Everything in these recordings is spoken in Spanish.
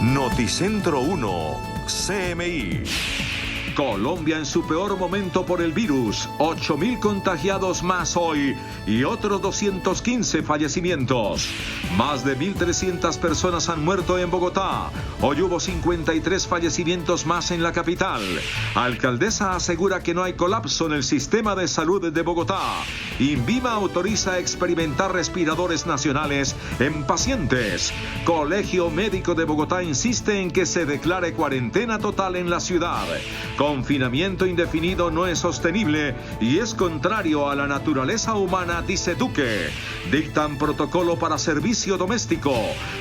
Noticentro 1, CMI. Colombia en su peor momento por el virus. 8.000 contagiados más hoy y otros 215 fallecimientos. Más de 1.300 personas han muerto en Bogotá. Hoy hubo 53 fallecimientos más en la capital. Alcaldesa asegura que no hay colapso en el sistema de salud de Bogotá. INVIMA autoriza experimentar respiradores nacionales en pacientes. Colegio Médico de Bogotá insiste en que se declare cuarentena total en la ciudad. Confinamiento indefinido no es sostenible y es contrario a la naturaleza humana, dice Duque. Dictan protocolo para servicio doméstico.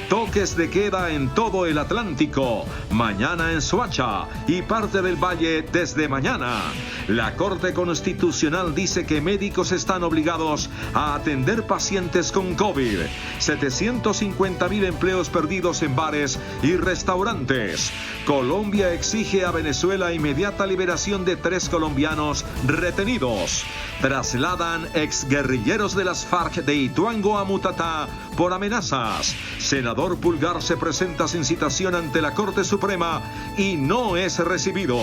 Toques de queda en todo el Atlántico. Mañana en Soacha y parte del Valle desde mañana. La Corte Constitucional dice que médicos están obligados a atender pacientes con COVID. 750.000 empleos perdidos en bares y restaurantes. Colombia exige a Venezuela inmediata liberación de 3 colombianos retenidos. Trasladan exguerrilleros de las FARC de Ituango a Mutatá por amenazas. Senador Pulgar se presenta sin citación ante la Corte Suprema y no es recibido.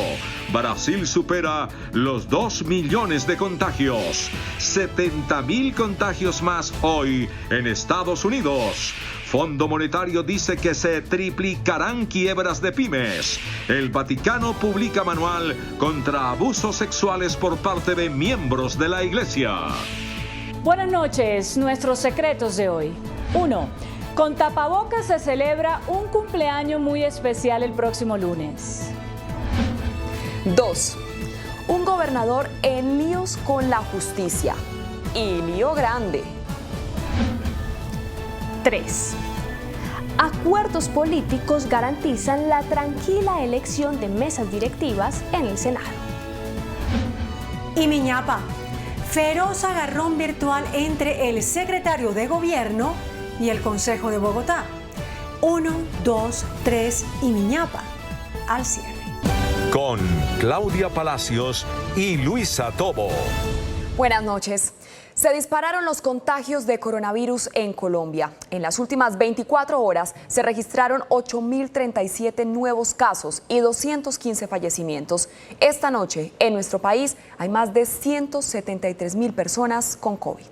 Brasil supera los 2 millones de contagios. 70.000 contagios más hoy en Estados Unidos. Fondo Monetario dice que se triplicarán quiebras de pymes. El Vaticano publica manual contra abusos sexuales por parte de miembros de la Iglesia. Buenas noches, nuestros secretos de hoy. 1. Con tapabocas se celebra un cumpleaños muy especial el próximo lunes. 2. Un gobernador en líos con la justicia. Y lío grande. 3. Acuerdos políticos garantizan la tranquila elección de mesas directivas en el Senado. Y Miñapa, feroz agarrón virtual entre el secretario de Gobierno y el Consejo de Bogotá. 1, 2, 3 y Miñapa al cierre. Con Claudia Palacios y Luisa Tobo. Buenas noches. Se dispararon los contagios de coronavirus en Colombia. En las últimas 24 horas se registraron 8.037 nuevos casos y 215 fallecimientos. Esta noche, en nuestro país, hay más de 173.000 personas con COVID.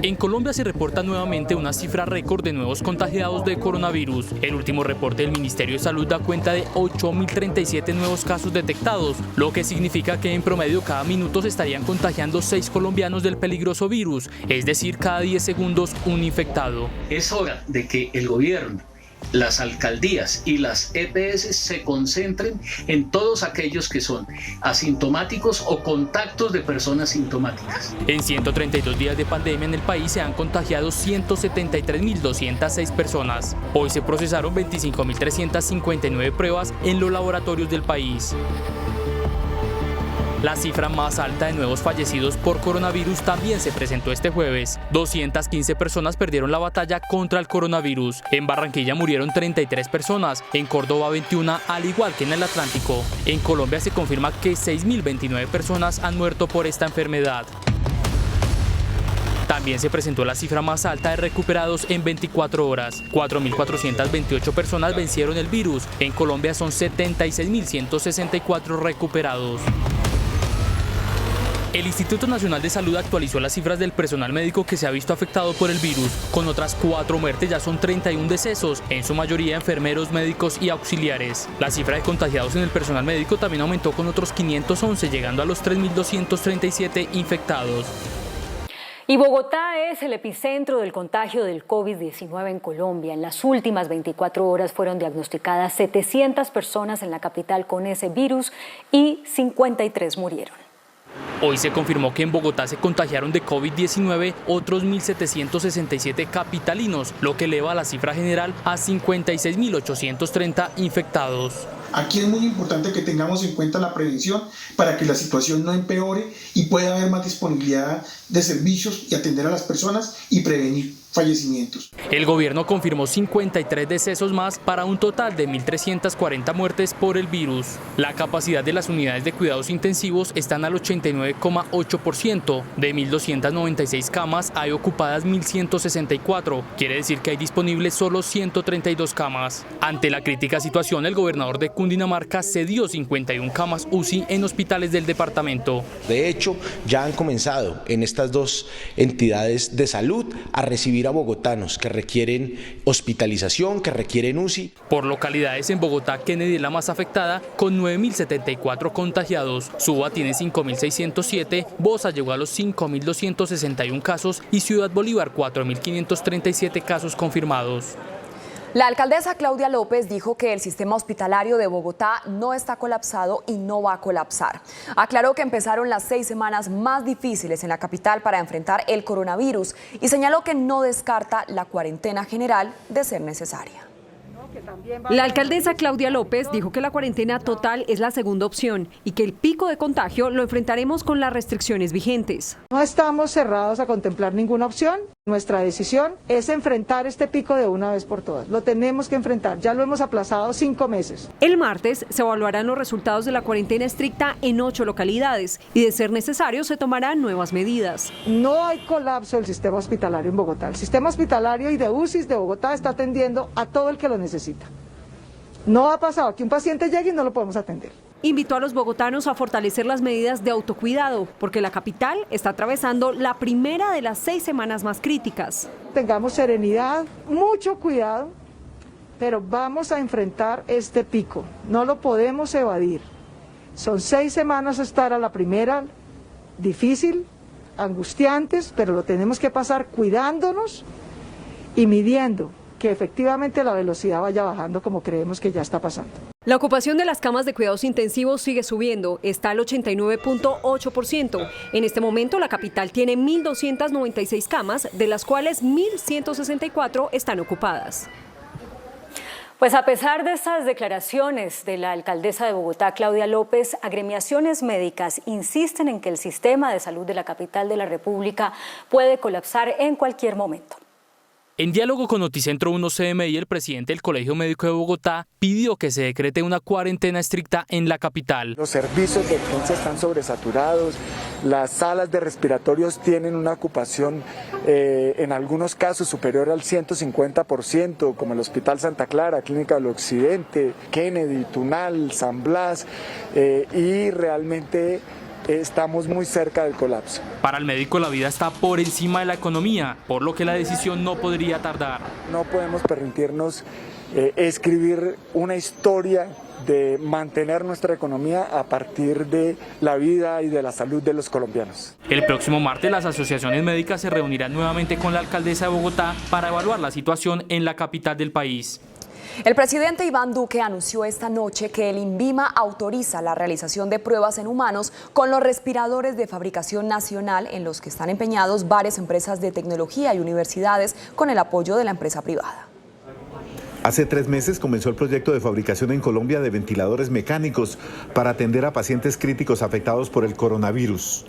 En Colombia se reporta nuevamente una cifra récord de nuevos contagiados de coronavirus. El último reporte del Ministerio de Salud da cuenta de 8.037 nuevos casos detectados, lo que significa que en promedio cada minuto se estarían contagiando 6 colombianos del peligroso virus, es decir, cada 10 segundos un infectado. Es hora de que el gobierno, las alcaldías y las EPS se concentren en todos aquellos que son asintomáticos o contactos de personas sintomáticas. En 132 días de pandemia en el país se han contagiado 173.206 personas. Hoy se procesaron 25.359 pruebas en los laboratorios del país. La cifra más alta de nuevos fallecidos por coronavirus también se presentó este jueves. 215 personas perdieron la batalla contra el coronavirus. En Barranquilla murieron 33 personas, en Córdoba 21, al igual que en el Atlántico. En Colombia se confirma que 6.029 personas han muerto por esta enfermedad. También se presentó la cifra más alta de recuperados en 24 horas. 4.428 personas vencieron el virus. En Colombia son 76.164 recuperados. El Instituto Nacional de Salud actualizó las cifras del personal médico que se ha visto afectado por el virus. Con otras 4 muertes ya son 31 decesos, en su mayoría enfermeros, médicos y auxiliares. La cifra de contagiados en el personal médico también aumentó con otros 511, llegando a los 3.237 infectados. Y Bogotá es el epicentro del contagio del COVID-19 en Colombia. En las últimas 24 horas fueron diagnosticadas 700 personas en la capital con ese virus y 53 murieron. Hoy se confirmó que en Bogotá se contagiaron de COVID-19 otros 1.767 capitalinos, lo que eleva la cifra general a 56.830 infectados. Aquí es muy importante que tengamos en cuenta la prevención para que la situación no empeore y pueda haber más disponibilidad de servicios y atender a las personas y prevenir. fallecimientos. El gobierno confirmó 53 decesos más para un total de 1.340 muertes por el virus. La capacidad de las unidades de cuidados intensivos están al 89,8%. De 1.296 camas hay ocupadas 1.164. Quiere decir que hay disponibles solo 132 camas. Ante la crítica situación, el gobernador de Cundinamarca cedió 51 camas UCI en hospitales del departamento. De hecho, ya han comenzado en estas dos entidades de salud a recibir a bogotanos que requieren hospitalización, que requieren UCI. Por localidades en Bogotá, Kennedy es la más afectada con 9.074 contagiados. Suba tiene 5.607, Bosa llegó a los 5.261 casos y Ciudad Bolívar 4.537 casos confirmados. La alcaldesa Claudia López dijo que el sistema hospitalario de Bogotá no está colapsado y no va a colapsar. Aclaró que empezaron las 6 semanas más difíciles en la capital para enfrentar el coronavirus y señaló que no descarta la cuarentena general de ser necesaria. La alcaldesa Claudia López dijo que la cuarentena total es la segunda opción y que el pico de contagio lo enfrentaremos con las restricciones vigentes. No estamos cerrados a contemplar ninguna opción. Nuestra decisión es enfrentar este pico de una vez por todas. Lo tenemos que enfrentar. Ya lo hemos aplazado 5 meses. El martes se evaluarán los resultados de la cuarentena estricta en 8 localidades y, de ser necesario, se tomarán nuevas medidas. No hay colapso del sistema hospitalario en Bogotá. El sistema hospitalario y de UCI de Bogotá está atendiendo a todo el que lo necesita. No ha pasado que un paciente llegue y no lo podemos atender. Invitó a los bogotanos a fortalecer las medidas de autocuidado, porque la capital está atravesando la primera de las 6 semanas más críticas. Tengamos serenidad, mucho cuidado, pero vamos a enfrentar este pico. No lo podemos evadir. Son 6 semanas estar a la primera, difícil, angustiantes, pero lo tenemos que pasar cuidándonos y midiendo que efectivamente la velocidad vaya bajando como creemos que ya está pasando. La ocupación de las camas de cuidados intensivos sigue subiendo, está al 89,8%. En este momento la capital tiene 1.296 camas, de las cuales 1.164 están ocupadas. Pues a pesar de estas declaraciones de la alcaldesa de Bogotá, Claudia López, agremiaciones médicas insisten en que el sistema de salud de la capital de la República puede colapsar en cualquier momento. En diálogo con Noticentro 1 CMI, el presidente del Colegio Médico de Bogotá pidió que se decrete una cuarentena estricta en la capital. Los servicios de urgencia están sobresaturados, las salas de respiratorios tienen una ocupación en algunos casos superior al 150%, como el Hospital Santa Clara, Clínica del Occidente, Kennedy, Tunal, San Blas, y realmente estamos muy cerca del colapso. Para el médico la vida está por encima de la economía, por lo que la decisión no podría tardar. No podemos permitirnos escribir una historia de mantener nuestra economía a partir de la vida y de la salud de los colombianos. El próximo martes las asociaciones médicas se reunirán nuevamente con la alcaldesa de Bogotá para evaluar la situación en la capital del país. El presidente Iván Duque anunció esta noche que el INVIMA autoriza la realización de pruebas en humanos con los respiradores de fabricación nacional en los que están empeñados varias empresas de tecnología y universidades con el apoyo de la empresa privada. Hace 3 meses comenzó el proyecto de fabricación en Colombia de ventiladores mecánicos para atender a pacientes críticos afectados por el coronavirus.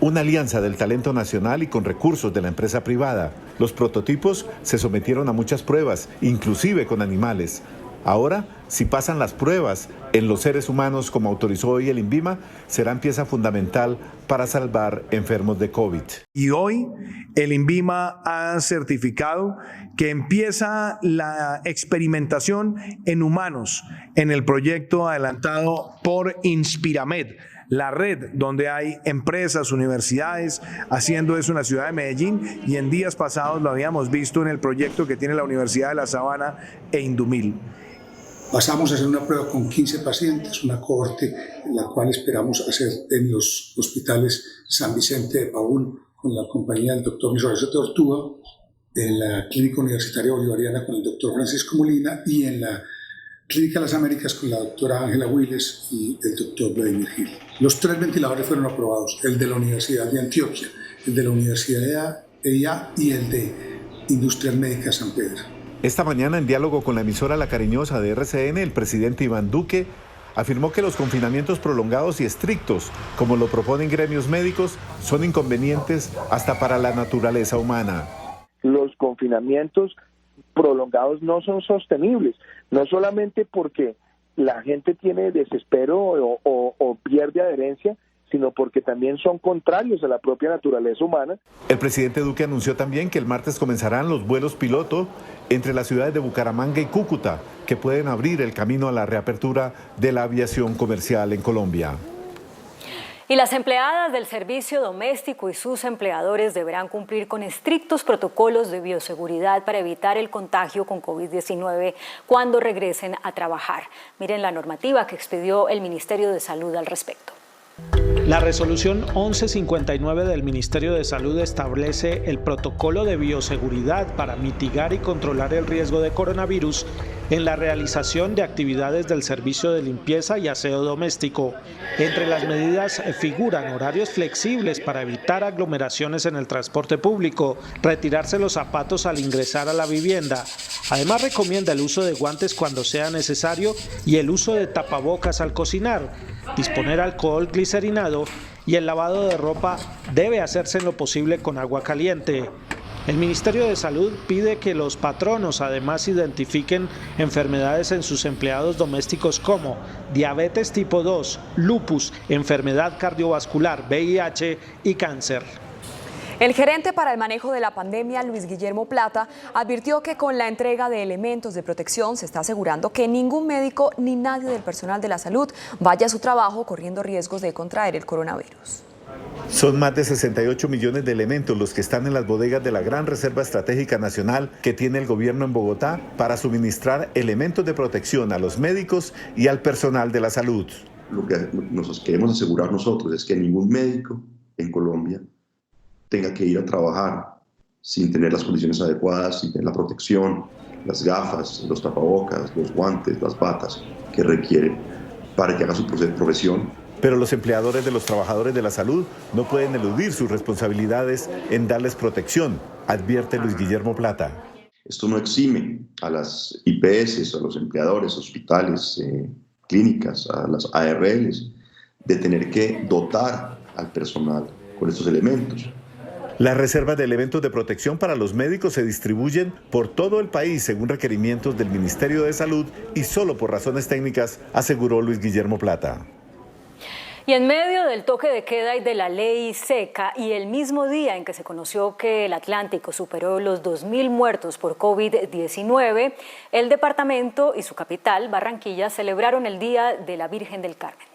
Una alianza del talento nacional y con recursos de la empresa privada. Los prototipos se sometieron a muchas pruebas, inclusive con animales. Ahora, si pasan las pruebas en los seres humanos como autorizó hoy el INVIMA, serán pieza fundamental para salvar enfermos de COVID. Y hoy el INVIMA ha certificado que empieza la experimentación en humanos en el proyecto adelantado por Inspiramed, la red donde hay empresas, universidades haciendo eso en la ciudad de Medellín, y en días pasados lo habíamos visto en el proyecto que tiene la Universidad de La Sabana e Indumil. Pasamos a hacer una prueba con 15 pacientes, una cohorte en la cual esperamos hacer en los hospitales San Vicente de Paúl con la compañía del doctor Luis Horacio Tortuga, en la Clínica Universitaria Bolivariana con el doctor Francisco Molina y en la Clínica de las Américas con la doctora Ángela Willes y el doctor Vladimir Gil. Los 3 ventiladores fueron aprobados, el de la Universidad de Antioquia, el de la Universidad de EIA y el de Industrial Médica San Pedro. Esta mañana, en diálogo con la emisora La Cariñosa de RCN, el presidente Iván Duque afirmó que los confinamientos prolongados y estrictos, como lo proponen gremios médicos, son inconvenientes hasta para la naturaleza humana. Los confinamientos prolongados no son sostenibles, no solamente porque la gente tiene desespero o pierde adherencia, sino porque también son contrarios a la propia naturaleza humana. El presidente Duque anunció también que el martes comenzarán los vuelos piloto entre las ciudades de Bucaramanga y Cúcuta, que pueden abrir el camino a la reapertura de la aviación comercial en Colombia. Y las empleadas del servicio doméstico y sus empleadores deberán cumplir con estrictos protocolos de bioseguridad para evitar el contagio con COVID-19 cuando regresen a trabajar. Miren la normativa que expidió el Ministerio de Salud al respecto. La resolución 1159 del Ministerio de Salud establece el protocolo de bioseguridad para mitigar y controlar el riesgo de coronavirus en la realización de actividades del servicio de limpieza y aseo doméstico. Entre las medidas figuran horarios flexibles para evitar aglomeraciones en el transporte público, retirarse los zapatos al ingresar a la vivienda. Además, recomienda el uso de guantes cuando sea necesario y el uso de tapabocas al cocinar. Disponer alcohol glicerinado y el lavado de ropa debe hacerse en lo posible con agua caliente. El Ministerio de Salud pide que los patronos además identifiquen enfermedades en sus empleados domésticos como diabetes tipo 2, lupus, enfermedad cardiovascular, VIH y cáncer. El gerente para el manejo de la pandemia, Luis Guillermo Plata, advirtió que con la entrega de elementos de protección se está asegurando que ningún médico ni nadie del personal de la salud vaya a su trabajo corriendo riesgos de contraer el coronavirus. Son más de 68 millones de elementos los que están en las bodegas de la Gran Reserva Estratégica Nacional que tiene el gobierno en Bogotá para suministrar elementos de protección a los médicos y al personal de la salud. Lo que nos queremos asegurar nosotros es que ningún médico en Colombia tenga que ir a trabajar sin tener las condiciones adecuadas, sin tener la protección, las gafas, los tapabocas, los guantes, las batas que requiere para que haga su profesión. Pero los empleadores de los trabajadores de la salud no pueden eludir sus responsabilidades en darles protección, advierte Luis Guillermo Plata. Esto no exime a las IPS, a los empleadores, hospitales, clínicas, a las ARLs, de tener que dotar al personal con estos elementos. Las reservas de elementos de protección para los médicos se distribuyen por todo el país según requerimientos del Ministerio de Salud y solo por razones técnicas, aseguró Luis Guillermo Plata. Y en medio del toque de queda y de la ley seca y el mismo día en que se conoció que el Atlántico superó los 2.000 muertos por COVID-19, el departamento y su capital, Barranquilla, celebraron el Día de la Virgen del Carmen.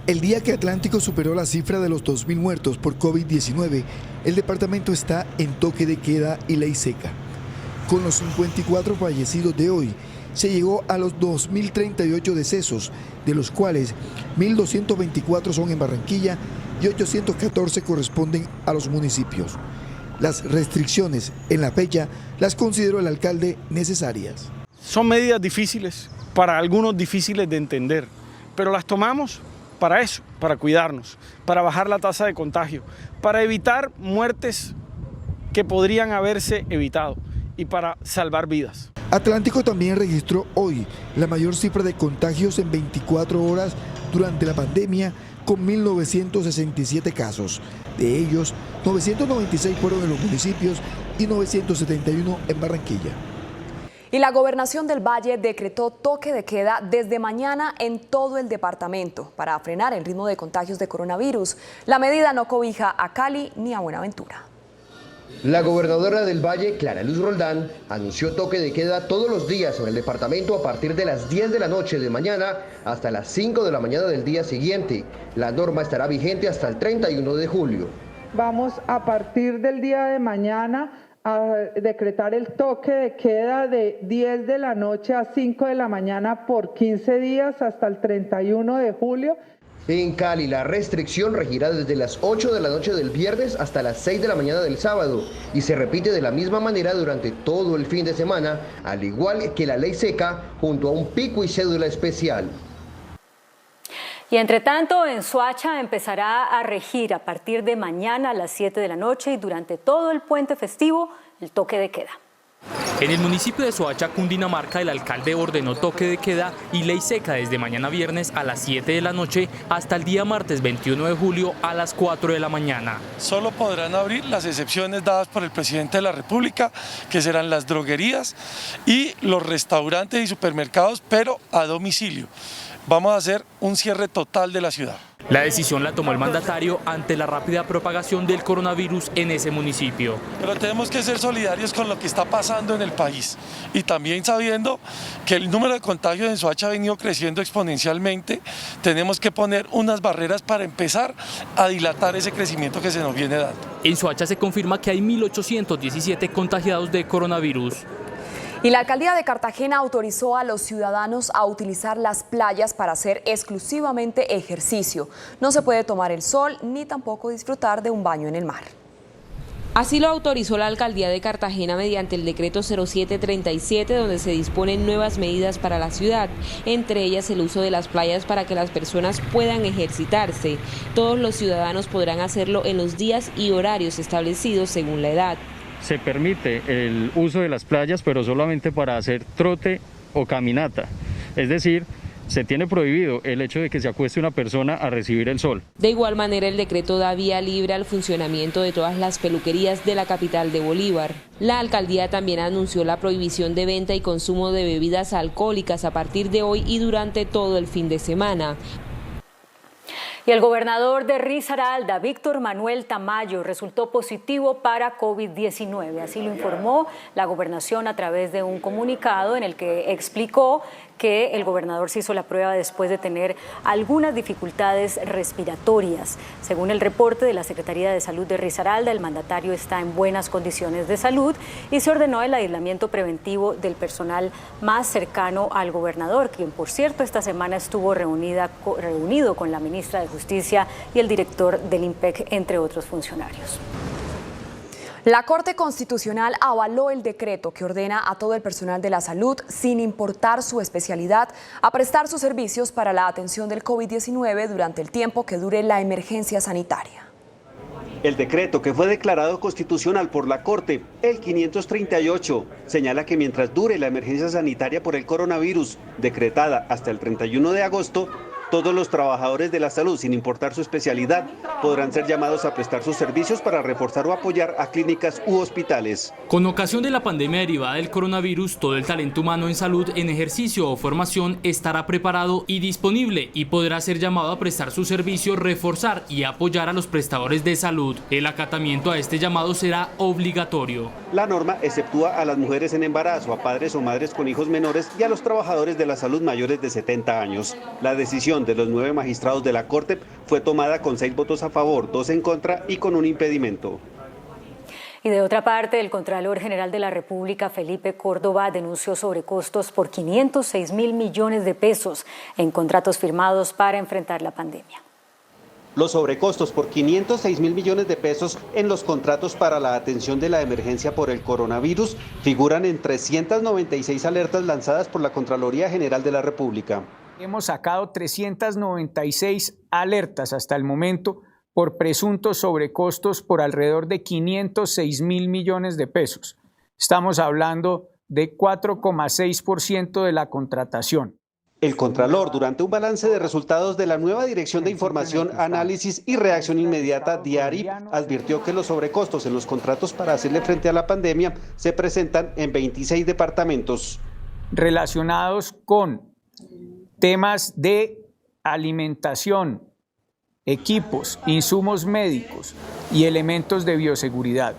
El día que Atlántico superó la cifra de los 2.000 muertos por COVID-19, el departamento está en toque de queda y ley seca. Con los 54 fallecidos de hoy, se llegó a los 2.038 decesos, de los cuales 1.224 son en Barranquilla y 814 corresponden a los municipios. Las restricciones en la fecha las consideró el alcalde necesarias. Son medidas difíciles, para algunos difíciles de entender, pero las tomamos para eso, para cuidarnos, para bajar la tasa de contagio, para evitar muertes que podrían haberse evitado y para salvar vidas. Atlántico también registró hoy la mayor cifra de contagios en 24 horas durante la pandemia, con 1.967 casos. De ellos, 996 fueron en los municipios y 971 en Barranquilla. Y la Gobernación del Valle decretó toque de queda desde mañana en todo el departamento para frenar el ritmo de contagios de coronavirus. La medida no cobija a Cali ni a Buenaventura. La gobernadora del Valle, Clara Luz Roldán, anunció toque de queda todos los días en el departamento a partir de las 10 de la noche de mañana hasta las 5 de la mañana del día siguiente. La norma estará vigente hasta el 31 de julio. Vamos a partir del día de mañana a decretar el toque de queda de 10 de la noche a 5 de la mañana por 15 días hasta el 31 de julio. En Cali, la restricción regirá desde las 8 de la noche del viernes hasta las 6 de la mañana del sábado y se repite de la misma manera durante todo el fin de semana, al igual que la ley seca, junto a un pico y cédula especial. Y entre tanto, en Soacha empezará a regir a partir de mañana a las 7 de la noche y durante todo el puente festivo el toque de queda. En el municipio de Soacha, Cundinamarca, el alcalde ordenó toque de queda y ley seca desde mañana viernes a las 7 de la noche hasta el día martes 21 de julio a las 4 de la mañana. Solo podrán abrir las excepciones dadas por el presidente de la República, que serán las droguerías y los restaurantes y supermercados, pero a domicilio. Vamos a hacer un cierre total de la ciudad. La decisión la tomó el mandatario ante la rápida propagación del coronavirus en ese municipio. Pero tenemos que ser solidarios con lo que está pasando en el país y también sabiendo que el número de contagios en Soacha ha venido creciendo exponencialmente, tenemos que poner unas barreras para empezar a dilatar ese crecimiento que se nos viene dando. En Soacha se confirma que hay 1.817 contagiados de coronavirus. Y la alcaldía de Cartagena autorizó a los ciudadanos a utilizar las playas para hacer exclusivamente ejercicio. No se puede tomar el sol ni tampoco disfrutar de un baño en el mar. Así lo autorizó la alcaldía de Cartagena mediante el decreto 0737, donde se disponen nuevas medidas para la ciudad, entre ellas el uso de las playas para que las personas puedan ejercitarse. Todos los ciudadanos podrán hacerlo en los días y horarios establecidos según la edad. Se permite el uso de las playas, pero solamente para hacer trote o caminata. Es decir, se tiene prohibido el hecho de que se acueste una persona a recibir el sol. De igual manera, el decreto da vía libre al funcionamiento de todas las peluquerías de la capital de Bolívar. La alcaldía también anunció la prohibición de venta y consumo de bebidas alcohólicas a partir de hoy y durante todo el fin de semana. Y el gobernador de Risaralda, Víctor Manuel Tamayo, resultó positivo para COVID-19. Así lo informó la gobernación a través de un comunicado en el que explicó que el gobernador se hizo la prueba después de tener algunas dificultades respiratorias. Según el reporte de la Secretaría de Salud de Risaralda, el mandatario está en buenas condiciones de salud y se ordenó el aislamiento preventivo del personal más cercano al gobernador, quien, por cierto, esta semana estuvo reunido con la ministra de Justicia y el director del INPEC, entre otros funcionarios. La Corte Constitucional avaló el decreto que ordena a todo el personal de la salud, sin importar su especialidad, a prestar sus servicios para la atención del COVID-19 durante el tiempo que dure la emergencia sanitaria. El decreto, que fue declarado constitucional por la Corte, el 538, señala que mientras dure la emergencia sanitaria por el coronavirus, decretada hasta el 31 de agosto, todos los trabajadores de la salud, sin importar su especialidad, podrán ser llamados a prestar sus servicios para reforzar o apoyar a clínicas u hospitales. Con ocasión de la pandemia derivada del coronavirus, todo el talento humano en salud, en ejercicio o formación estará preparado y disponible y podrá ser llamado a prestar sus servicios, reforzar y apoyar a los prestadores de salud. El acatamiento a este llamado será obligatorio. La norma exceptúa a las mujeres en embarazo, a padres o madres con hijos menores y a los trabajadores de la salud mayores de 70 años. La decisión de los 9 magistrados de la Corte fue tomada con 6 votos a favor, 2 en contra y con un impedimento. Y de otra parte, el Contralor General de la República, Felipe Córdoba, denunció sobrecostos por 506.000 millones de pesos en contratos firmados para enfrentar la pandemia. Los sobrecostos por 506.000 millones de pesos en los contratos para la atención de la emergencia por el coronavirus figuran en 396 alertas lanzadas por la Contraloría General de la República. Hemos sacado 396 alertas hasta el momento por presuntos sobrecostos por alrededor de 506.000 millones de pesos. Estamos hablando de 4,6% de la contratación. El Contralor, durante un balance de resultados de la nueva Dirección de Información, Análisis y Reacción Inmediata, DIARIP, advirtió que los sobrecostos en los contratos para hacerle frente a la pandemia se presentan en 26 departamentos. Relacionados con temas de alimentación, equipos, insumos médicos y elementos de bioseguridad.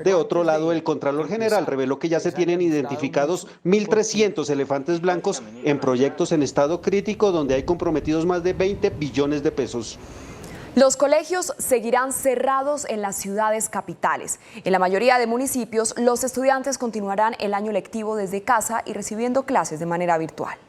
De otro lado, el Contralor General reveló que ya se tienen identificados 1.300 elefantes blancos en proyectos en estado crítico donde hay comprometidos más de 20 billones de pesos. Los colegios seguirán cerrados en las ciudades capitales. En la mayoría de municipios, los estudiantes continuarán el año lectivo desde casa y recibiendo clases de manera virtual.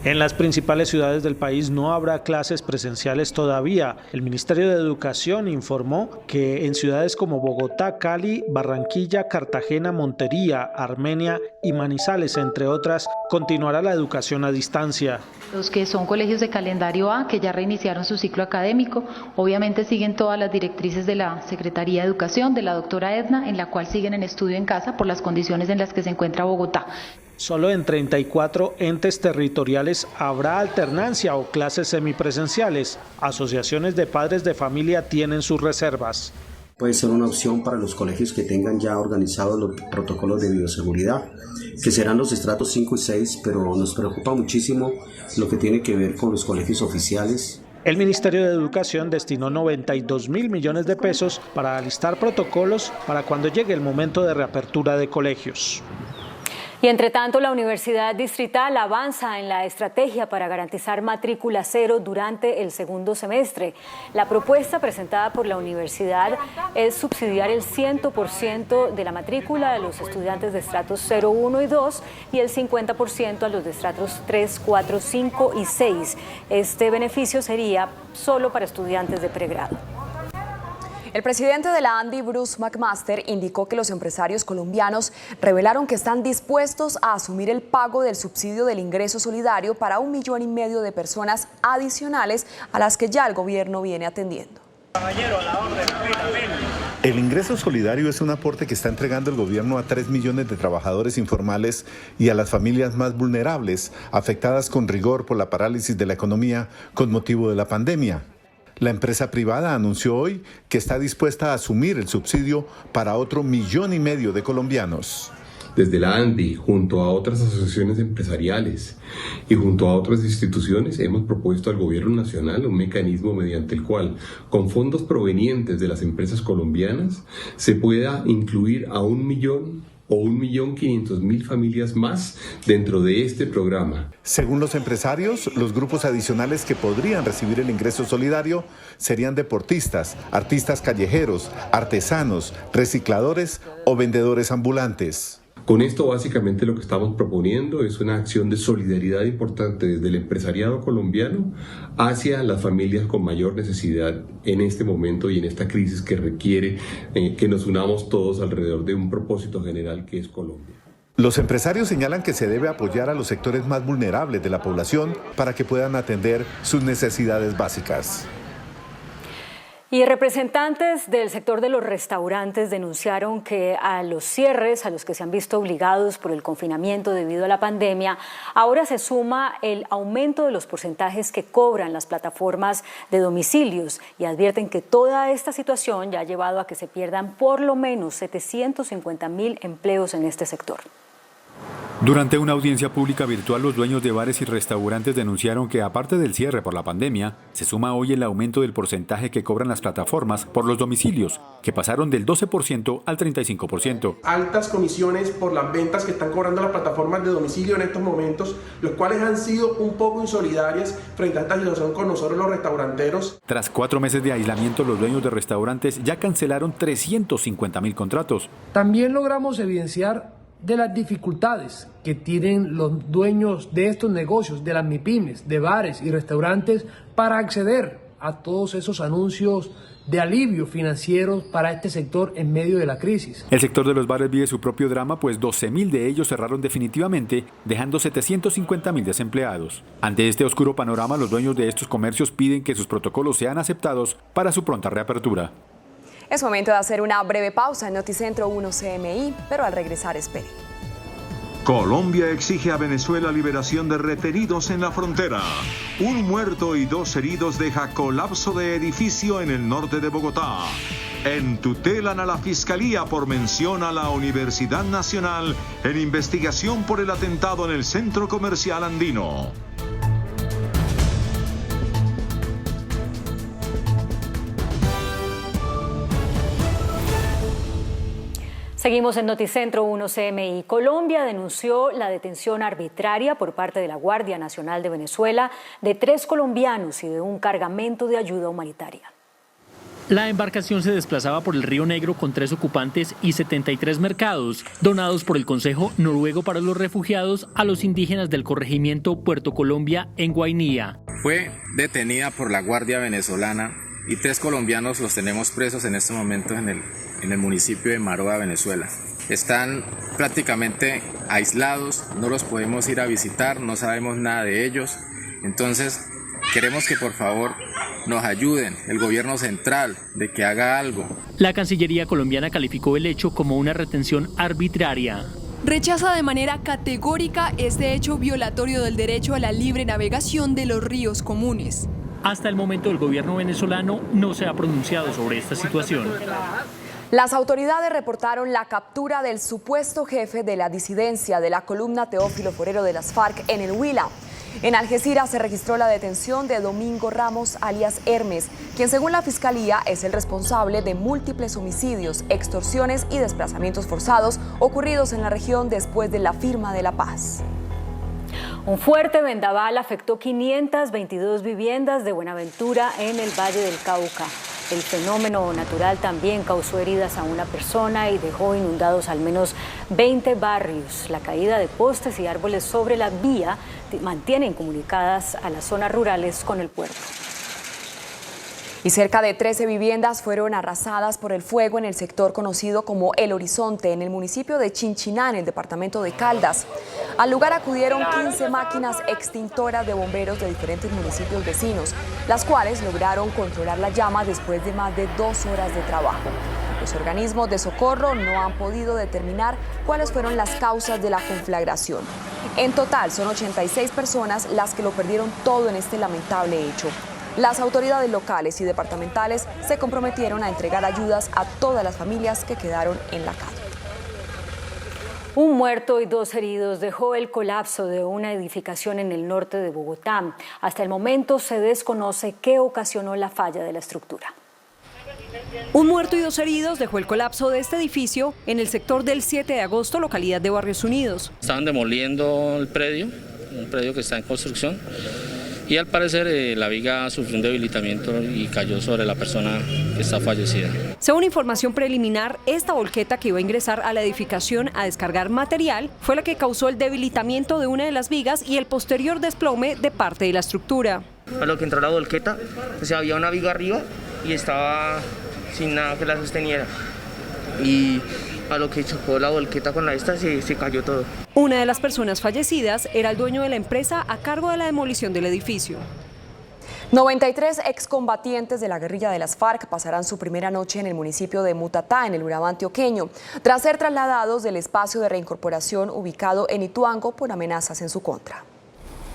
En las principales ciudades del país no habrá clases presenciales todavía. El Ministerio de Educación informó que en ciudades como Bogotá, Cali, Barranquilla, Cartagena, Montería, Armenia y Manizales, entre otras, continuará la educación a distancia. Los que son colegios de calendario A, que ya reiniciaron su ciclo académico, obviamente siguen todas las directrices de la Secretaría de Educación, de la doctora Edna, en la cual siguen en estudio en casa por las condiciones en las que se encuentra Bogotá. Solo en 34 entes territoriales habrá alternancia o clases semipresenciales. Asociaciones de padres de familia tienen sus reservas. Puede ser una opción para los colegios que tengan ya organizados los protocolos de bioseguridad, que serán los estratos 5 y 6, pero nos preocupa muchísimo lo que tiene que ver con los colegios oficiales. El Ministerio de Educación destinó 92.000 millones de pesos para alistar protocolos para cuando llegue el momento de reapertura de colegios. Y entre tanto, la Universidad Distrital avanza en la estrategia para garantizar matrícula cero durante el segundo semestre. La propuesta presentada por la universidad es subsidiar el 100% de la matrícula de los estudiantes de estratos 0, 1 y 2 y el 50% a los de estratos 3, 4, 5 y 6. Este beneficio sería solo para estudiantes de pregrado. El presidente de la ANDI, Bruce McMaster, indicó que los empresarios colombianos revelaron que están dispuestos a asumir el pago del subsidio del ingreso solidario para 1,5 millones de personas adicionales a las que ya el gobierno viene atendiendo. El ingreso solidario es un aporte que está entregando el gobierno a 3 millones de trabajadores informales y a las familias más vulnerables, afectadas con rigor por la parálisis de la economía con motivo de la pandemia. La empresa privada anunció hoy que está dispuesta a asumir el subsidio para otro 1,5 millones de colombianos. Desde la ANDI, junto a otras asociaciones empresariales y junto a otras instituciones, hemos propuesto al Gobierno Nacional un mecanismo mediante el cual, con fondos provenientes de las empresas colombianas, se pueda incluir a 1 millón o 1.500.000 familias más dentro de este programa. Según los empresarios, los grupos adicionales que podrían recibir el ingreso solidario serían deportistas, artistas callejeros, artesanos, recicladores o vendedores ambulantes. Con esto básicamente lo que estamos proponiendo es una acción de solidaridad importante desde el empresariado colombiano hacia las familias con mayor necesidad en este momento y en esta crisis que requiere que nos unamos todos alrededor de un propósito general que es Colombia. Los empresarios señalan que se debe apoyar a los sectores más vulnerables de la población para que puedan atender sus necesidades básicas. Y representantes del sector de los restaurantes denunciaron que a los cierres a los que se han visto obligados por el confinamiento debido a la pandemia, ahora se suma el aumento de los porcentajes que cobran las plataformas de domicilios y advierten que toda esta situación ya ha llevado a que se pierdan por lo menos 750.000 empleos en este sector. Durante una audiencia pública virtual, los dueños de bares y restaurantes denunciaron que, aparte del cierre por la pandemia, se suma hoy el aumento del porcentaje que cobran las plataformas por los domicilios, que pasaron del 12% al 35%. Altas comisiones por las ventas que están cobrando las plataformas de domicilio en estos momentos, los cuales han sido un poco insolidarias frente a esta situación con nosotros los restauranteros. Tras 4 meses de aislamiento, los dueños de restaurantes ya cancelaron 350.000 contratos. También logramos evidenciar de las dificultades que tienen los dueños de estos negocios, de las MIPYMES, de bares y restaurantes, para acceder a todos esos anuncios de alivio financiero para este sector en medio de la crisis. El sector de los bares vive su propio drama, pues 12.000 de ellos cerraron definitivamente, dejando 750.000 desempleados. Ante este oscuro panorama, los dueños de estos comercios piden que sus protocolos sean aceptados para su pronta reapertura. Es momento de hacer una breve pausa en Noticentro 1 CMI, pero al regresar espere. Colombia exige a Venezuela liberación de retenidos en la frontera. 1 muerto y 2 heridos deja colapso de edificio en el norte de Bogotá. Entutelan a la Fiscalía por mención a la Universidad Nacional en investigación por el atentado en el centro comercial andino. Seguimos en Noticentro 1 CMI. Colombia denunció la detención arbitraria por parte de la Guardia Nacional de Venezuela de 3 colombianos y de un cargamento de ayuda humanitaria. La embarcación se desplazaba por el Río Negro con 3 ocupantes y 73 mercados, donados por el Consejo Noruego para los Refugiados a los indígenas del corregimiento Puerto Colombia en Guainía. Fue detenida por la Guardia Venezolana y 3 colombianos los tenemos presos en este momento en el municipio de Maroa, Venezuela. Están prácticamente aislados, no los podemos ir a visitar, no sabemos nada de ellos. Entonces, queremos que por favor nos ayuden, el gobierno central, de que haga algo. La Cancillería colombiana calificó el hecho como una retención arbitraria. Rechaza de manera categórica este hecho violatorio del derecho a la libre navegación de los ríos comunes. Hasta el momento el gobierno venezolano no se ha pronunciado sobre esta situación. Las autoridades reportaron la captura del supuesto jefe de la disidencia de la columna Teófilo Forero de las FARC en el Huila. En Algeciras se registró la detención de Domingo Ramos, alias Hermes, quien según la Fiscalía es el responsable de múltiples homicidios, extorsiones y desplazamientos forzados ocurridos en la región después de la firma de la paz. Un fuerte vendaval afectó 522 viviendas de Buenaventura en el Valle del Cauca. El fenómeno natural también causó heridas a una persona y dejó inundados al menos 20 barrios. La caída de postes y árboles sobre la vía mantienen comunicadas a las zonas rurales con el puerto. Y cerca de 13 viviendas fueron arrasadas por el fuego en el sector conocido como El Horizonte, en el municipio de Chinchiná, en el departamento de Caldas. Al lugar acudieron 15 máquinas extintoras de bomberos de diferentes municipios vecinos, las cuales lograron controlar la llama después de más de 2 horas de trabajo. Los organismos de socorro no han podido determinar cuáles fueron las causas de la conflagración. En total son 86 personas las que lo perdieron todo en este lamentable hecho. Las autoridades locales y departamentales se comprometieron a entregar ayudas a todas las familias que quedaron en la calle. Un muerto y 2 heridos dejó el colapso de una edificación en el norte de Bogotá. Hasta el momento se desconoce qué ocasionó la falla de la estructura. Un muerto y 2 heridos dejó el colapso de este edificio en el sector del 7 de agosto, localidad de Barrios Unidos. Estaban demoliendo el predio, un predio que está en construcción. Y al parecer la viga sufrió un debilitamiento y cayó sobre la persona que está fallecida. Según información preliminar, esta volqueta que iba a ingresar a la edificación a descargar material fue la que causó el debilitamiento de una de las vigas y el posterior desplome de parte de la estructura. A lo que entró la volqueta, había una viga arriba y estaba sin nada que la sosteniera. Y a lo que chocó la volqueta con la esta se cayó todo. Una de las personas fallecidas era el dueño de la empresa a cargo de la demolición del edificio. 93 excombatientes de la guerrilla de las FARC pasarán su primera noche en el municipio de Mutatá, en el Urabá antioqueño, tras ser trasladados del espacio de reincorporación ubicado en Ituango por amenazas en su contra.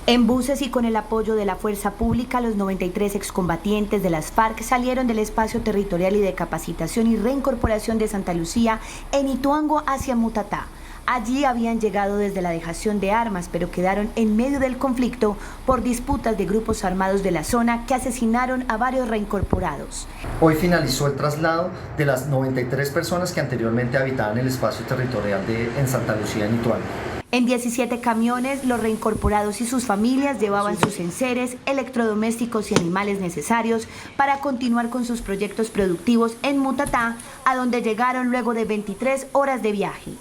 En buses y con el apoyo de la fuerza pública, los 93 excombatientes de las FARC salieron del espacio territorial y de capacitación y reincorporación de Santa Lucía en Ituango hacia Mutatá. Allí habían llegado desde la dejación de armas, pero quedaron en medio del conflicto por disputas de grupos armados de la zona que asesinaron a varios reincorporados. Hoy finalizó el traslado de las 93 personas que anteriormente habitaban el espacio territorial en Santa Lucía, en Ituango. En 17 camiones, los reincorporados y sus familias llevaban sus enseres, electrodomésticos y animales necesarios para continuar con sus proyectos productivos en Mutatá, a donde llegaron luego de 23 horas de viaje.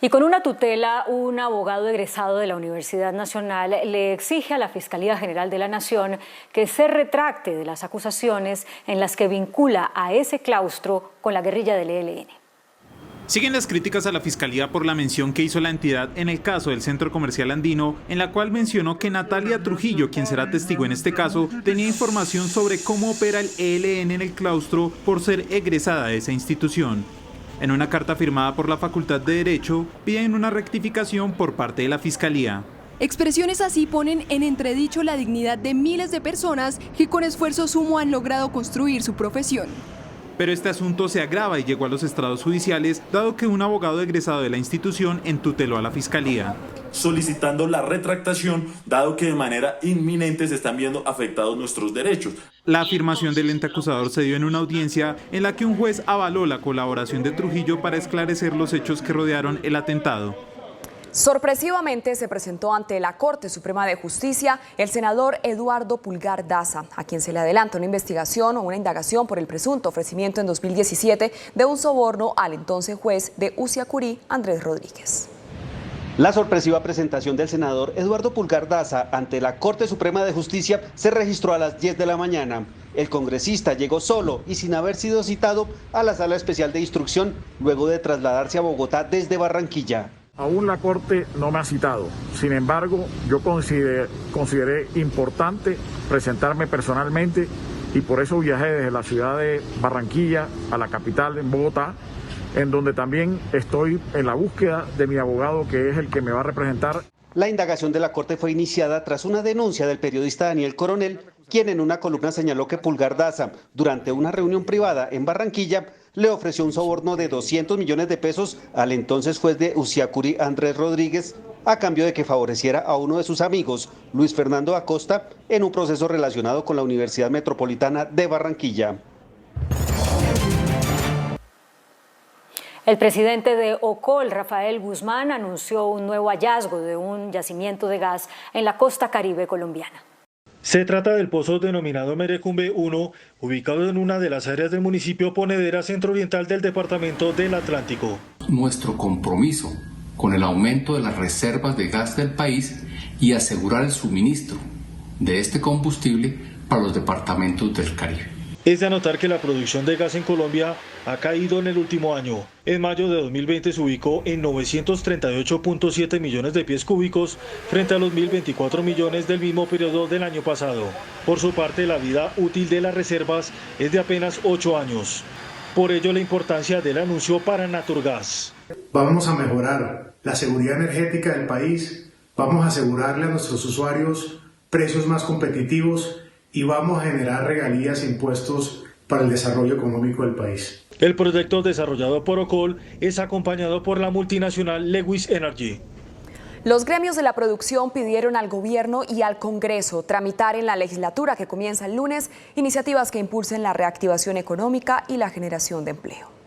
Y con una tutela, un abogado egresado de la Universidad Nacional le exige a la Fiscalía General de la Nación que se retracte de las acusaciones en las que vincula a ese claustro con la guerrilla del ELN. Siguen las críticas a la Fiscalía por la mención que hizo la entidad en el caso del Centro Comercial Andino, en la cual mencionó que Natalia Trujillo, quien será testigo en este caso, tenía información sobre cómo opera el ELN en el claustro por ser egresada de esa institución. En una carta firmada por la Facultad de Derecho, piden una rectificación por parte de la Fiscalía. Expresiones así ponen en entredicho la dignidad de miles de personas que con esfuerzo sumo han logrado construir su profesión. Pero este asunto se agrava y llegó a los estrados judiciales, dado que un abogado egresado de la institución entuteló a la Fiscalía. Solicitando la retractación, dado que de manera inminente se están viendo afectados nuestros derechos. La afirmación del ente acusador se dio en una audiencia en la que un juez avaló la colaboración de Trujillo para esclarecer los hechos que rodearon el atentado. Sorpresivamente se presentó ante la Corte Suprema de Justicia el senador Eduardo Pulgar Daza, a quien se le adelanta una investigación o una indagación por el presunto ofrecimiento en 2017 de un soborno al entonces juez de Uciacurí, Andrés Rodríguez. La sorpresiva presentación del senador Eduardo Pulgar Daza ante la Corte Suprema de Justicia se registró a las 10 de la mañana. El congresista llegó solo y sin haber sido citado a la Sala Especial de Instrucción, luego de trasladarse a Bogotá desde Barranquilla. Aún la Corte no me ha citado. Sin embargo, yo consideré importante presentarme personalmente y por eso viajé desde la ciudad de Barranquilla a la capital, en Bogotá, en donde también estoy en la búsqueda de mi abogado, que es el que me va a representar. La indagación de la Corte fue iniciada tras una denuncia del periodista Daniel Coronel, quien en una columna señaló que Pulgar Daza, durante una reunión privada en Barranquilla, le ofreció un soborno de 200 millones de pesos al entonces juez de Uciacurí, Andrés Rodríguez, a cambio de que favoreciera a uno de sus amigos, Luis Fernando Acosta, en un proceso relacionado con la Universidad Metropolitana de Barranquilla. El presidente de OCOL, Rafael Guzmán, anunció un nuevo hallazgo de un yacimiento de gas en la costa caribe colombiana. Se trata del pozo denominado Merecumbe 1, ubicado en una de las áreas del municipio Ponedera centro-oriental del departamento del Atlántico. Nuestro compromiso con el aumento de las reservas de gas del país y asegurar el suministro de este combustible para los departamentos del Caribe. Es de anotar que la producción de gas en Colombia ha caído en el último año. En mayo de 2020 se ubicó en 938.7 millones de pies cúbicos frente a los 1.024 millones del mismo periodo del año pasado. Por su parte, la vida útil de las reservas es de apenas 8 años. Por ello, la importancia del anuncio para Naturgas. Vamos a mejorar la seguridad energética del país, vamos a asegurarle a nuestros usuarios precios más competitivos y vamos a generar regalías e impuestos para el desarrollo económico del país. El proyecto desarrollado por OCOL es acompañado por la multinacional Lewis Energy. Los gremios de la producción pidieron al gobierno y al Congreso tramitar en la legislatura que comienza el lunes iniciativas que impulsen la reactivación económica y la generación de empleo.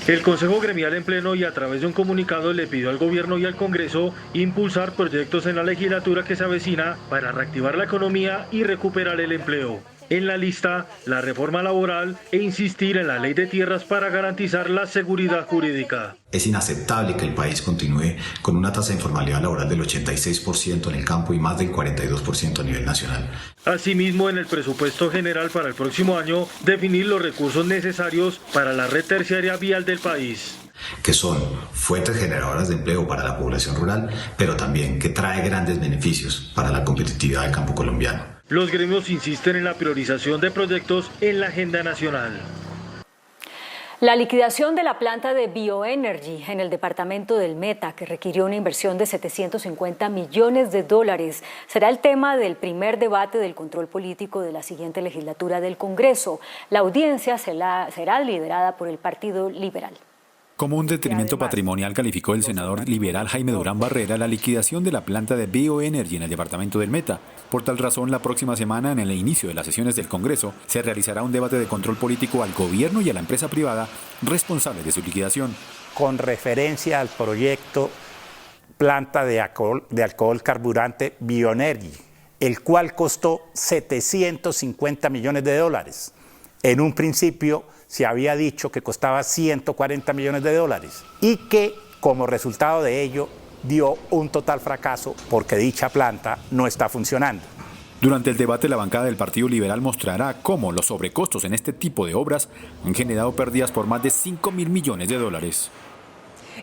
El Consejo Gremial en pleno y a través de un comunicado le pidió al gobierno y al Congreso impulsar proyectos en la legislatura que se avecina para reactivar la economía y recuperar el empleo. En la lista, la reforma laboral e insistir en la ley de tierras para garantizar la seguridad jurídica. Es inaceptable que el país continúe con una tasa de informalidad laboral del 86% en el campo y más del 42% a nivel nacional. Asimismo, en el presupuesto general para el próximo año, definir los recursos necesarios para la red terciaria vial del país. Que son fuentes generadoras de empleo para la población rural, pero también que trae grandes beneficios para la competitividad del campo colombiano. Los gremios insisten en la priorización de proyectos en la agenda nacional. La liquidación de la planta de Bioenergy en el departamento del Meta, que requirió una inversión de 750 millones de dólares, será el tema del primer debate del control político de la siguiente legislatura del Congreso. La audiencia será liderada por el Partido Liberal. Como un detrimento patrimonial calificó el senador liberal Jaime Durán Barrera la liquidación de la planta de Bioenergy en el departamento del Meta. Por tal razón, la próxima semana, en el inicio de las sesiones del Congreso, se realizará un debate de control político al gobierno y a la empresa privada responsable de su liquidación. Con referencia al proyecto planta de alcohol carburante Bioenergy, el cual costó 750 millones de dólares. En un principio se había dicho que costaba 140 millones de dólares y que como resultado de ello dio un total fracaso porque dicha planta no está funcionando. Durante el debate, la bancada del Partido Liberal mostrará cómo los sobrecostos en este tipo de obras han generado pérdidas por más de 5.000 millones de dólares.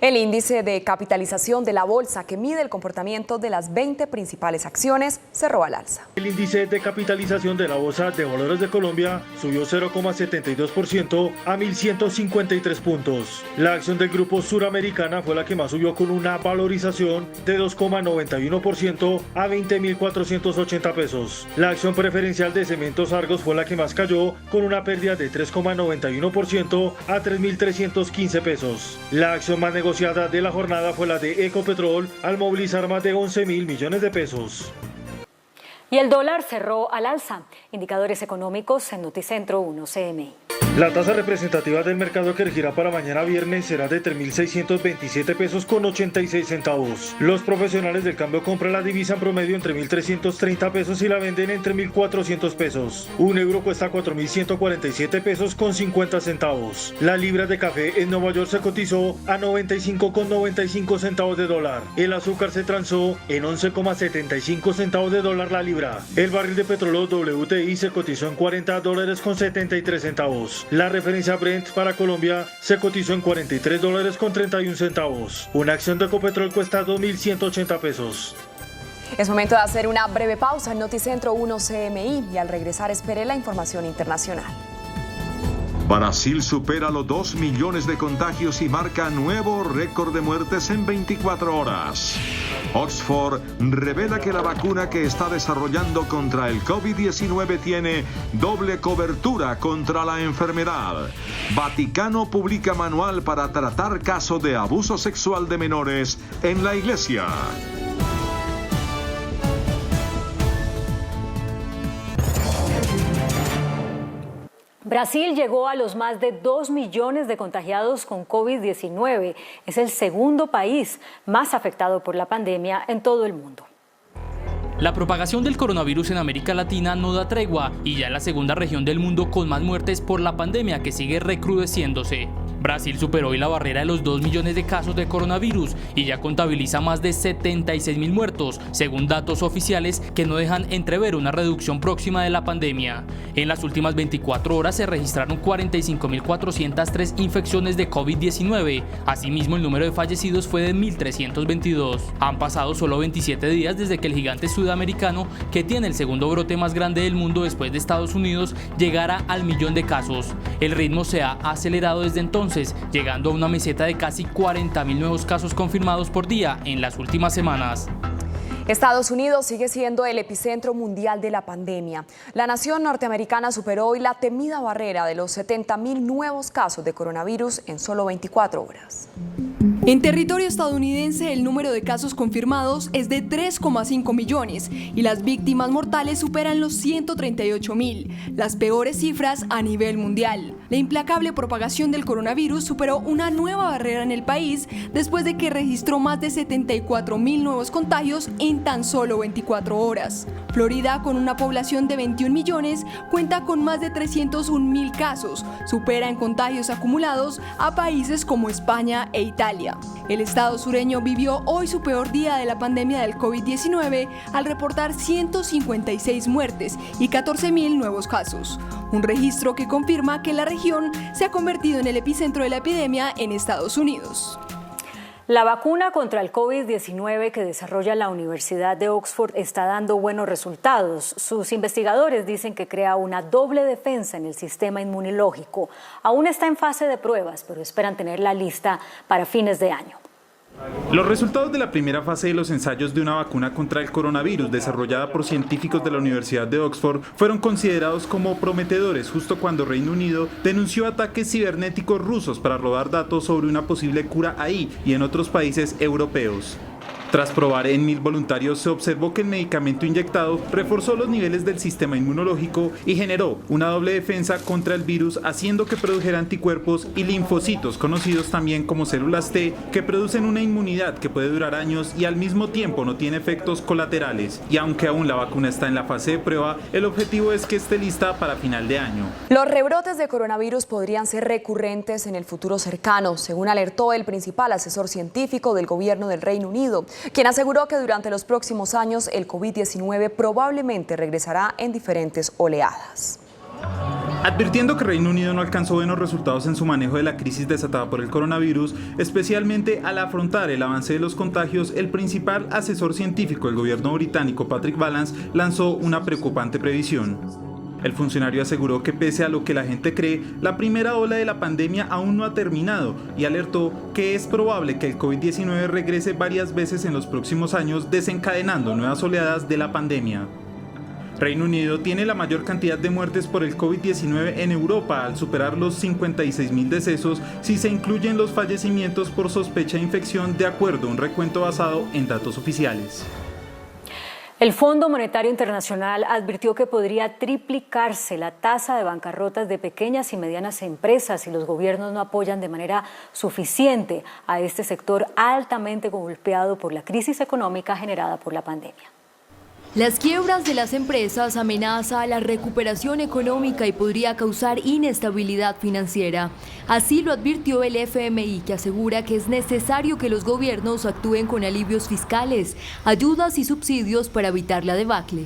El índice de capitalización de la bolsa, que mide el comportamiento de las 20 principales acciones, cerró al alza. El índice de capitalización de la Bolsa de Valores de Colombia subió 0,72% a 1.153 puntos. La acción del Grupo Suramericana fue la que más subió con una valorización de 2,91% a 20.480 pesos. La acción preferencial de Cementos Argos fue la que más cayó con una pérdida de 3,91% a 3.315 pesos. La acción más negociada de la jornada fue la de Ecopetrol al movilizar más de 11.000 millones de pesos. Y el dólar cerró al alza. Indicadores económicos en Noticentro 1 CMI. La tasa representativa del mercado que regirá para mañana viernes será de 3.627 pesos con 86 centavos. Los profesionales del cambio compran la divisa en promedio entre 1.330 pesos y la venden entre 1.400 pesos. Un euro cuesta 4.147 pesos con 50 centavos. La libra de café en Nueva York se cotizó a 95,95 centavos de dólar. El azúcar se transó en 11,75 centavos de dólar la libra. El barril de petróleo WTI se cotizó en $40 con 73 centavos. La referencia Brent para Colombia se cotizó en $43 con 31 centavos. Una acción de Ecopetrol cuesta 2.180 pesos. Es momento de hacer una breve pausa en Noticentro 1 CMI y al regresar espere la información internacional. Brasil supera los 2 millones de contagios y marca nuevo récord de muertes en 24 horas. Oxford revela que la vacuna que está desarrollando contra el COVID-19 tiene doble cobertura contra la enfermedad. Vaticano publica manual para tratar casos de abuso sexual de menores en la Iglesia. Brasil llegó a los más de 2 millones de contagiados con COVID-19. Es el segundo país más afectado por la pandemia en todo el mundo. La propagación del coronavirus en América Latina no da tregua y ya es la segunda región del mundo con más muertes por la pandemia que sigue recrudeciéndose. Brasil superó hoy la barrera de los 2 millones de casos de coronavirus y ya contabiliza más de 76.000 muertos, según datos oficiales que no dejan entrever una reducción próxima de la pandemia. En las últimas 24 horas se registraron 45.403 infecciones de COVID-19. Asimismo, el número de fallecidos fue de 1.322. Han pasado solo 27 días desde que el gigante sudamericano, que tiene el segundo brote más grande del mundo después de Estados Unidos, llegara al 1 millón de casos. El ritmo se ha acelerado desde entonces, llegando a una meseta de casi 40.000 nuevos casos confirmados por día en las últimas semanas. Estados Unidos sigue siendo el epicentro mundial de la pandemia. La nación norteamericana superó hoy la temida barrera de los 70.000 nuevos casos de coronavirus en solo 24 horas. En territorio estadounidense, el número de casos confirmados es de 3,5 millones y las víctimas mortales superan los 138.000, las peores cifras a nivel mundial. La implacable propagación del coronavirus superó una nueva barrera en el país después de que registró más de 74.000 nuevos contagios en tan solo 24 horas. Florida, con una población de 21 millones, cuenta con más de 301.000 casos, supera en contagios acumulados a países como España e Italia. El estado sureño vivió hoy su peor día de la pandemia del COVID-19 al reportar 156 muertes y 14.000 nuevos casos, un registro que confirma que la región se ha convertido en el epicentro de la epidemia en Estados Unidos. La vacuna contra el COVID-19 que desarrolla la Universidad de Oxford está dando buenos resultados. Sus investigadores dicen que crea una doble defensa en el sistema inmunológico. Aún está en fase de pruebas, pero esperan tenerla lista para fines de año. Los resultados de la primera fase de los ensayos de una vacuna contra el coronavirus desarrollada por científicos de la Universidad de Oxford fueron considerados como prometedores justo cuando Reino Unido denunció ataques cibernéticos rusos para robar datos sobre una posible cura ahí y en otros países europeos. Tras probar en 1.000 voluntarios, se observó que el medicamento inyectado reforzó los niveles del sistema inmunológico y generó una doble defensa contra el virus, haciendo que produjera anticuerpos y linfocitos, conocidos también como células T, que producen una inmunidad que puede durar años y al mismo tiempo no tiene efectos colaterales. Y aunque aún la vacuna está en la fase de prueba, el objetivo es que esté lista para final de año. Los rebrotes de coronavirus podrían ser recurrentes en el futuro cercano, según alertó el principal asesor científico del gobierno del Reino Unido, quien aseguró que durante los próximos años el COVID-19 probablemente regresará en diferentes oleadas. Advirtiendo que Reino Unido no alcanzó buenos resultados en su manejo de la crisis desatada por el coronavirus, especialmente al afrontar el avance de los contagios, el principal asesor científico del gobierno británico, Patrick Vallance, lanzó una preocupante previsión. El funcionario aseguró que pese a lo que la gente cree, la primera ola de la pandemia aún no ha terminado y alertó que es probable que el COVID-19 regrese varias veces en los próximos años, desencadenando nuevas oleadas de la pandemia. Reino Unido tiene la mayor cantidad de muertes por el COVID-19 en Europa, al superar los 56.000 decesos si se incluyen los fallecimientos por sospecha de infección, de acuerdo a un recuento basado en datos oficiales. El Fondo Monetario Internacional advirtió que podría triplicarse la tasa de bancarrotas de pequeñas y medianas empresas si los gobiernos no apoyan de manera suficiente a este sector altamente golpeado por la crisis económica generada por la pandemia. Las quiebras de las empresas amenazan a la recuperación económica y podría causar inestabilidad financiera. Así lo advirtió el FMI, que asegura que es necesario que los gobiernos actúen con alivios fiscales, ayudas y subsidios para evitar la debacle.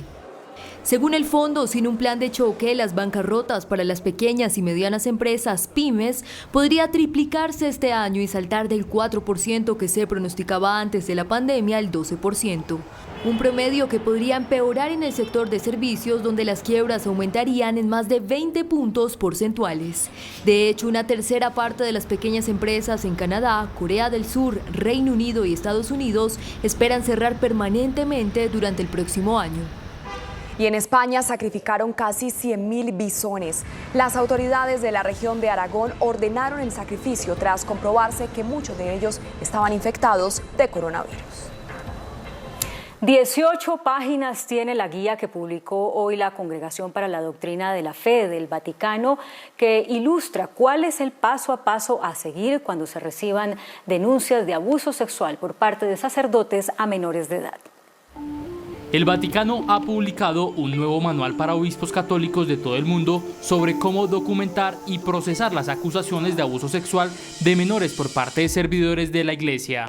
Según el fondo, sin un plan de choque, las bancarrotas para las pequeñas y medianas empresas, pymes, podría triplicarse este año y saltar del 4% que se pronosticaba antes de la pandemia al 12%. Un promedio que podría empeorar en el sector de servicios, donde las quiebras aumentarían en más de 20 puntos porcentuales. De hecho, una tercera parte de las pequeñas empresas en Canadá, Corea del Sur, Reino Unido y Estados Unidos esperan cerrar permanentemente durante el próximo año. Y en España sacrificaron casi 100.000 bisones. Las autoridades de la región de Aragón ordenaron el sacrificio tras comprobarse que muchos de ellos estaban infectados de coronavirus. 18 páginas tiene la guía que publicó hoy la Congregación para la Doctrina de la Fe del Vaticano, que ilustra cuál es el paso a paso a seguir cuando se reciban denuncias de abuso sexual por parte de sacerdotes a menores de edad. El Vaticano ha publicado un nuevo manual para obispos católicos de todo el mundo sobre cómo documentar y procesar las acusaciones de abuso sexual de menores por parte de servidores de la Iglesia.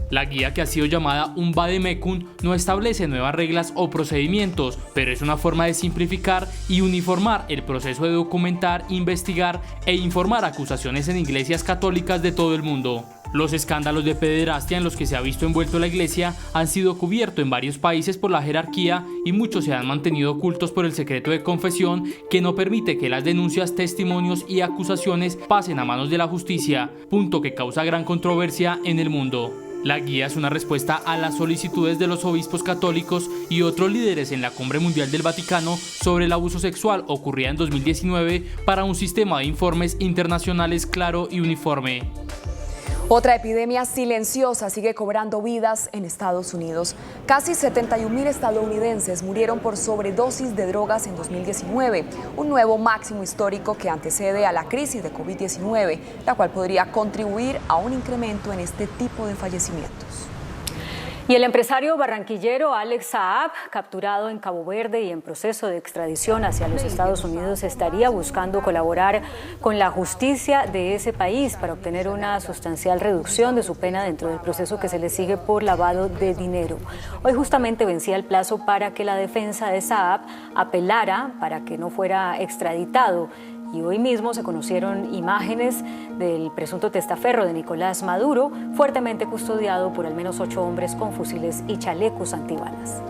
La guía, que ha sido llamada un vademecum, no establece nuevas reglas o procedimientos, pero es una forma de simplificar y uniformar el proceso de documentar, investigar e informar acusaciones en iglesias católicas de todo el mundo. Los escándalos de pederastia en los que se ha visto envuelto la Iglesia han sido cubiertos en varios países por la jerarquía y muchos se han mantenido ocultos por el secreto de confesión, que no permite que las denuncias, testimonios y acusaciones pasen a manos de la justicia, punto que causa gran controversia en el mundo. La guía es una respuesta a las solicitudes de los obispos católicos y otros líderes en la Cumbre Mundial del Vaticano sobre el abuso sexual ocurrida en 2019 para un sistema de informes internacionales claro y uniforme. Otra epidemia silenciosa sigue cobrando vidas en Estados Unidos. Casi 71.000 estadounidenses murieron por sobredosis de drogas en 2019, un nuevo máximo histórico que antecede a la crisis de COVID-19, la cual podría contribuir a un incremento en este tipo de fallecimientos. Y el empresario barranquillero Alex Saab, capturado en Cabo Verde y en proceso de extradición hacia los Estados Unidos, estaría buscando colaborar con la justicia de ese país para obtener una sustancial reducción de su pena dentro del proceso que se le sigue por lavado de dinero. Hoy justamente vencía el plazo para que la defensa de Saab apelara para que no fuera extraditado. Y hoy mismo se conocieron imágenes del presunto testaferro de Nicolás Maduro, fuertemente custodiado por al menos 8 hombres con fusiles y chalecos antibalas.